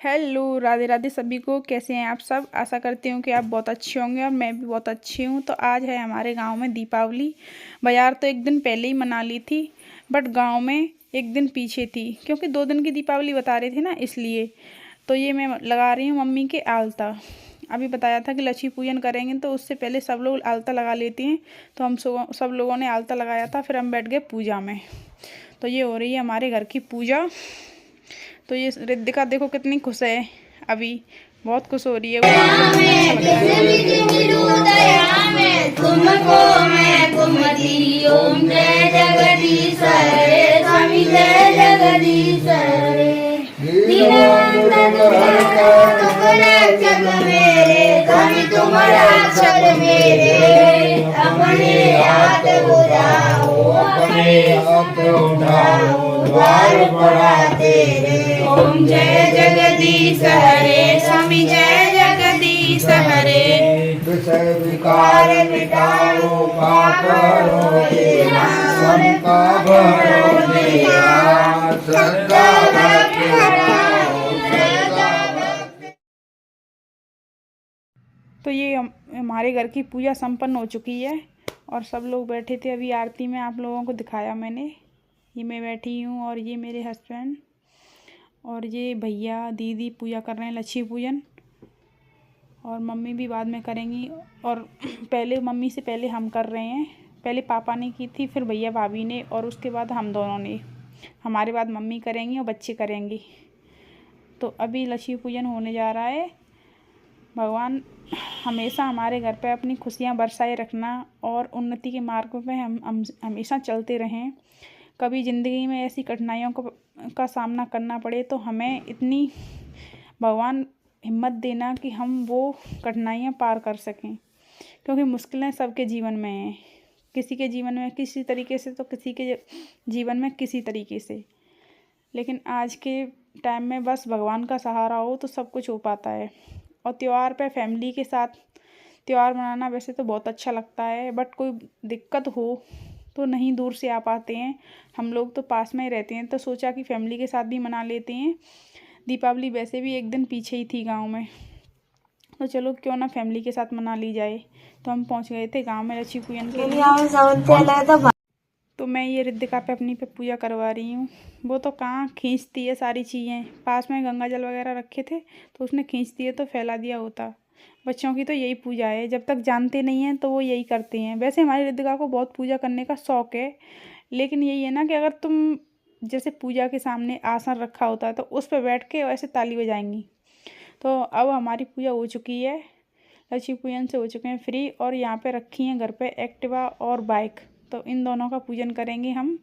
Hello, Radhe Radhe सभी को। कैसे हैं आप सब? आशा करती हूँ कि आप बहुत अच्छे होंगे और मैं भी बहुत अच्छी हूँ। तो आज है हमारे गांव में दीपावली। बाजार तो एक दिन पहले ही मना ली थी, बट गांव में एक दिन पीछे थी क्योंकि 2 दिन की दीपावली बता रहे थे ना, इसलिए। तो ये मैं लगा रही हूँ मम्मी के आलता। अभी बताया था कि लक्ष्मी पूजन करेंगे तो उससे पहले सब लोग आलता लगा लेते हैं। तो हम सब लोगों ने आलता लगाया था, फिर हम बैठ गए पूजा में। तो ये हो रही है हमारे घर की पूजा। तो ये रिद्धिका देखो कितनी खुश है, अभी बहुत खुश हो रही है वो। तुमको मैं कुमति ओम जय जगदीश हरे स्वामी जय जगदीश हरे। दीनबंधु रक्षक मेरे स्वामी तुम रक्षक मेरे। अपने हाथ उठाओ द्वार पड़ा तेरे। ओम जय जगदीश हरे स्वामी जय जगदीश हरे। विषय विकार मिटाओ पाप हरो देवा समता भरो देवा श्रद्धा भक्ति बढ़ाओ श्रद्धा भक्ति। तो ये हमारे घर की पूजा संपन्न हो चुकी है और सब लोग बैठे थे। अभी आरती में आप लोगों को दिखाया मैंने। ये मैं बैठी हूँ और ये मेरे हस्बैंड और ये भैया दीदी पूजा कर रहे हैं लक्ष्मी पूजन, और मम्मी भी बाद में करेंगी। और पहले मम्मी से पहले हम कर रहे हैं। पहले पापा ने की थी, फिर भैया भाभी ने, और उसके बाद हम दोनों ने। हमारे बाद मम्मी करेंगी और बच्चे करेंगी। तो अभी लक्ष्मी पूजन होने जा रहा है। भगवान हमेशा हमारे घर पे अपनी खुशियाँ बरसाए रखना और उन्नति के मार्ग पे हम हमेशा चलते रहें। कभी ज़िंदगी में ऐसी कठिनाइयों का सामना करना पड़े तो हमें इतनी भगवान हिम्मत देना कि हम वो कठिनाइयाँ पार कर सकें, क्योंकि मुश्किलें सबके जीवन में हैं। किसी के जीवन में किसी तरीके से तो किसी के जीवन में किसी तरीके से। लेकिन आज के टाइम में बस भगवान का सहारा हो तो सब कुछ हो पाता है। और त्यौहार पे फैमिली के साथ त्यौहार मनाना वैसे तो बहुत अच्छा लगता है, बट कोई दिक्कत हो तो नहीं दूर से आ पाते हैं। हम लोग तो पास में ही रहते हैं, तो सोचा कि फैमिली के साथ भी मना लेते हैं। दीपावली वैसे भी एक दिन पीछे ही थी गांव में, तो चलो क्यों ना फैमिली के साथ मना ली जाए। तो हम पहुंच गए थे गांव में लक्ष्मी पूजन के लिए। तो मैं ये रिद्धिका पे अपनी पे पूजा करवा रही हूँ। वो तो कहाँ खींचती है सारी चीज़ें। पास में गंगा जल वगैरह रखे थे तो उसने खींच दिए तो फैला दिया होता। बच्चों की तो यही पूजा है, जब तक जानते नहीं हैं तो वो यही करते हैं। वैसे हमारी रिद्धिका को बहुत पूजा करने का शौक़ है, लेकिन यही है ना कि अगर तुम जैसे पूजा के सामने आसन रखा होता है तो उस पर बैठ के ऐसे ताली बजाएंगी। तो अब हमारी पूजा हो चुकी है, लक्ष्मी पूजन से हो चुके हैं फ्री। और यहाँ पे रखी हैं घर पे एक्टिवा और बाइक, तो इन दोनों का पूजन करेंगे हम।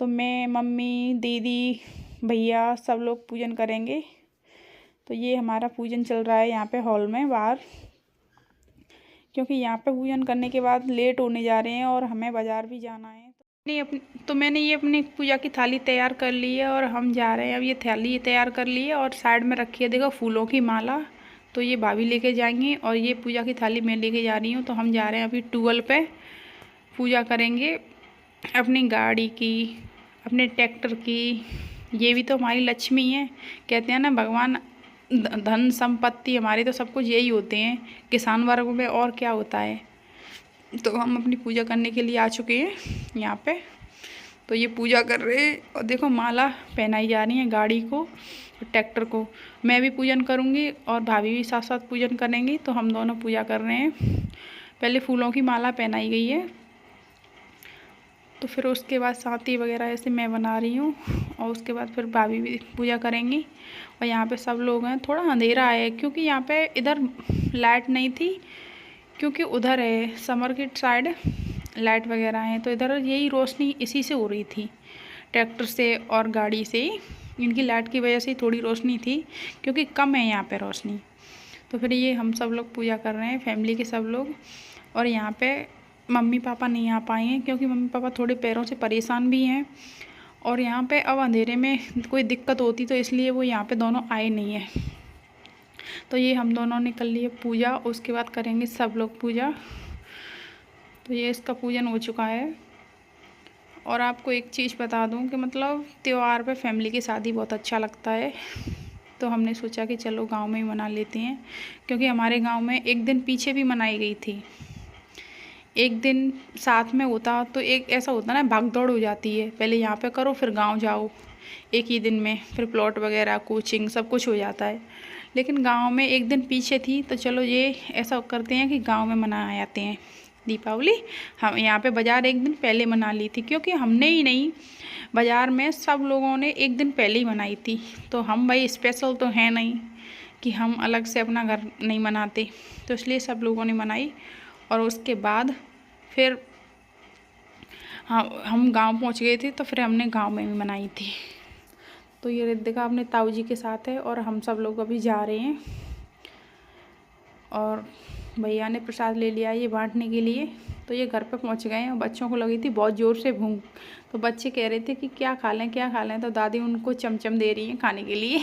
तो मैं, मम्मी, दीदी, भैया सब लोग पूजन करेंगे। तो ये हमारा पूजन चल रहा है यहाँ पे हॉल में बाहर, क्योंकि यहाँ पे पूजन करने के बाद लेट होने जा रहे हैं और हमें बाज़ार भी जाना है। तो मैंने ये अपनी पूजा की थाली तैयार कर ली है और हम जा रहे हैं। अब ये थाली तैयार कर ली है और साइड में रखी है देखो फूलों की माला। तो ये भाभी लेके जाएंगी और ये पूजा की थाली मैं लेके जा रही हूँ। तो हम जा रहे हैं अभी ट्यूबवेल पे पूजा करेंगे अपनी गाड़ी की, अपने ट्रैक्टर की। ये भी तो हमारी लक्ष्मी है। कहते हैं ना भगवान धन संपत्ति हमारे तो सब कुछ यही होते हैं किसान वर्ग में, और क्या होता है। तो हम अपनी पूजा करने के लिए आ चुके हैं यहाँ पे। तो ये पूजा कर रहे हैं और देखो माला पहनाई जा रही है गाड़ी को और ट्रैक्टर को। मैं भी पूजन करूँगी और भाभी भी साथ साथ पूजन करेंगी। तो हम दोनों पूजा कर रहे हैं। पहले फूलों की माला पहनाई गई है, तो फिर उसके बाद साथी वगैरह ऐसे मैं बना रही हूँ और उसके बाद फिर भाभी भी पूजा करेंगी। और यहाँ पे सब लोग हैं। थोड़ा अंधेरा है क्योंकि यहाँ पे इधर लाइट नहीं थी, क्योंकि उधर है समर की साइड लाइट वगैरह हैं, तो इधर यही रोशनी इसी से हो रही थी, ट्रैक्टर से और गाड़ी से ही। इनकी लाइट की वजह से थोड़ी रोशनी थी, क्योंकि कम है यहाँ पे रोशनी। तो फिर ये हम सब लोग पूजा कर रहे हैं फैमिली के सब लोग। और यहाँ पे मम्मी पापा नहीं आ पाए हैं क्योंकि मम्मी पापा थोड़े पैरों से परेशान भी हैं। और यहाँ पे अब अंधेरे में कोई दिक्कत होती तो इसलिए वो यहाँ पे दोनों आए नहीं हैं। तो ये हम दोनों ने कर लिए पूजा, उसके बाद करेंगे सब लोग पूजा। तो ये इसका पूजन हो चुका है। और आपको एक चीज़ बता दूं कि मतलब त्यौहार पे फैमिली के साथ ही बहुत अच्छा लगता है। तो हमने सोचा कि चलो गांव में ही मना लेते हैं, क्योंकि हमारे गांव में एक दिन पीछे भी मनाई गई थी। एक दिन साथ में होता तो एक ऐसा होता ना, भाग दौड़ हो जाती है, पहले यहाँ पे करो फिर गांव जाओ, एक ही दिन में फिर प्लॉट वगैरह कोचिंग सब कुछ हो जाता है। लेकिन गांव में एक दिन पीछे थी, तो चलो ये ऐसा करते हैं कि गांव में मना आते हैं दीपावली। हम यहाँ पे बाज़ार एक दिन पहले मना ली थी, क्योंकि हमने ही नहीं, बाज़ार में सब लोगों ने एक दिन पहले ही मनाई थी। तो हम भाई स्पेशल तो हैं नहीं कि हम अलग से अपना घर नहीं मनाते, तो इसलिए सब लोगों ने मनाई। और उसके बाद फिर हम गांव पहुंच गए थे, तो फिर हमने गांव में भी मनाई थी। तो ये रिद्धिका अपने ताऊ जी के साथ है और हम सब लोग अभी जा रहे हैं। और भैया ने प्रसाद ले लिया ये बांटने के लिए। तो ये घर पे पहुंच गए हैं और बच्चों को लगी थी बहुत ज़ोर से भूख, तो बच्चे कह रहे थे कि क्या खा लें क्या खा लें, तो दादी उनको चमचम दे रही हैं खाने के लिए।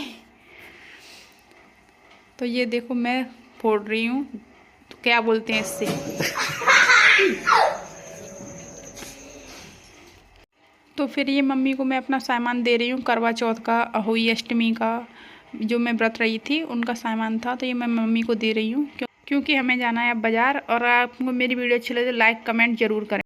तो ये देखो मैं फोड़ रही हूँ, तो क्या बोलते हैं इससे, तो फिर ये मम्मी को मैं अपना सामान दे रही हूँ, करवा चौथ का, अहोई अष्टमी का, जो मैं व्रत रही थी उनका सामान था, तो ये मैं मम्मी को दे रही हूँ, क्योंकि हमें जाना है अब बाज़ार। और आपको मेरी वीडियो अच्छी लगे तो लाइक कमेंट ज़रूर करें।